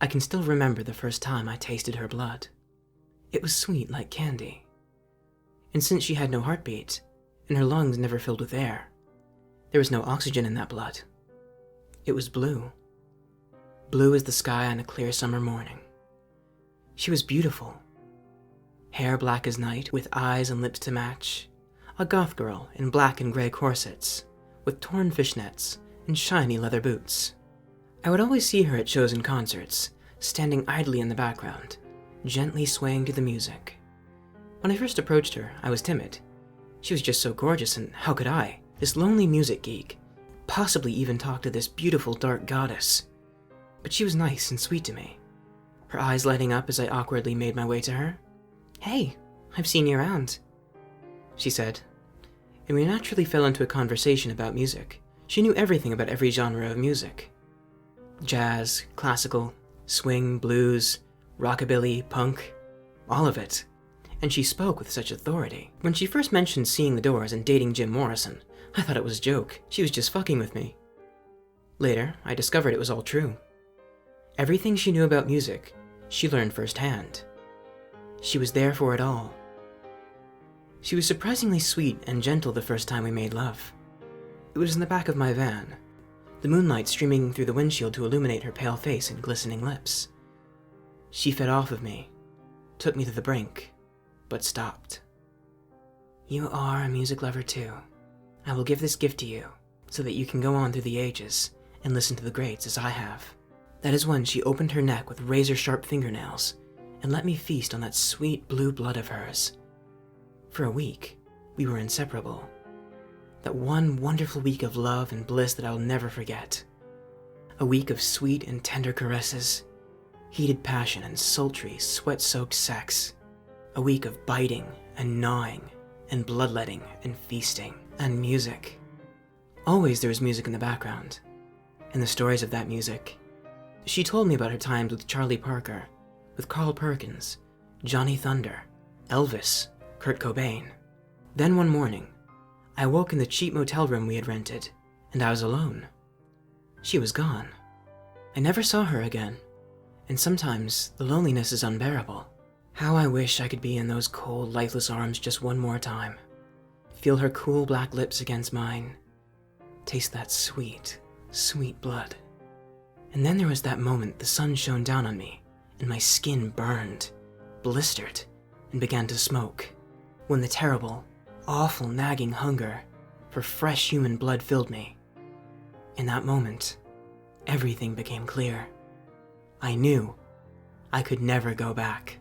I can still remember the first time I tasted her blood. It was sweet like candy. And since she had no heartbeat, and her lungs never filled with air, there was no oxygen in that blood. It was blue. Blue as the sky on a clear summer morning. She was beautiful. Hair black as night, with eyes and lips to match. A goth girl in black and gray corsets, with torn fishnets and shiny leather boots. I would always see her at shows and concerts, standing idly in the background, gently swaying to the music. When I first approached her, I was timid. She was just so gorgeous, and how could I, this lonely music geek, possibly even talk to this beautiful dark goddess? But she was nice and sweet to me, her eyes lighting up as I awkwardly made my way to her. "Hey, I've seen you around," she said, and we naturally fell into a conversation about music. She knew everything about every genre of music. Jazz, classical, swing, blues, rockabilly, punk, all of it. And she spoke with such authority. When she first mentioned seeing the Doors and dating Jim Morrison, I thought it was a joke. She was just fucking with me. Later, I discovered it was all true. Everything she knew about music, she learned firsthand. She was there for it all. She was surprisingly sweet and gentle the first time we made love. It was in the back of my van, the moonlight streaming through the windshield to illuminate her pale face and glistening lips. She fed off of me, took me to the brink, but stopped. "You are a music lover too. I will give this gift to you, so that you can go on through the ages and listen to the greats as I have." That is when she opened her neck with razor-sharp fingernails and let me feast on that sweet blue blood of hers. For a week, we were inseparable. That one wonderful week of love and bliss that I'll never forget. A week of sweet and tender caresses, heated passion and sultry, sweat-soaked sex. A week of biting and gnawing and bloodletting and feasting and music. Always there was music in the background, and the stories of that music. She told me about her times with Charlie Parker, with Carl Perkins, Johnny Thunder, Elvis, Kurt Cobain. Then one morning, I woke in the cheap motel room we had rented, and I was alone. She was gone. I never saw her again, and sometimes the loneliness is unbearable. How I wish I could be in those cold, lifeless arms just one more time. Feel her cool black lips against mine. Taste that sweet, sweet blood. And then there was that moment the sun shone down on me, and my skin burned, blistered, and began to smoke. When the terrible, awful nagging hunger for fresh human blood filled me. In that moment, everything became clear. I knew I could never go back.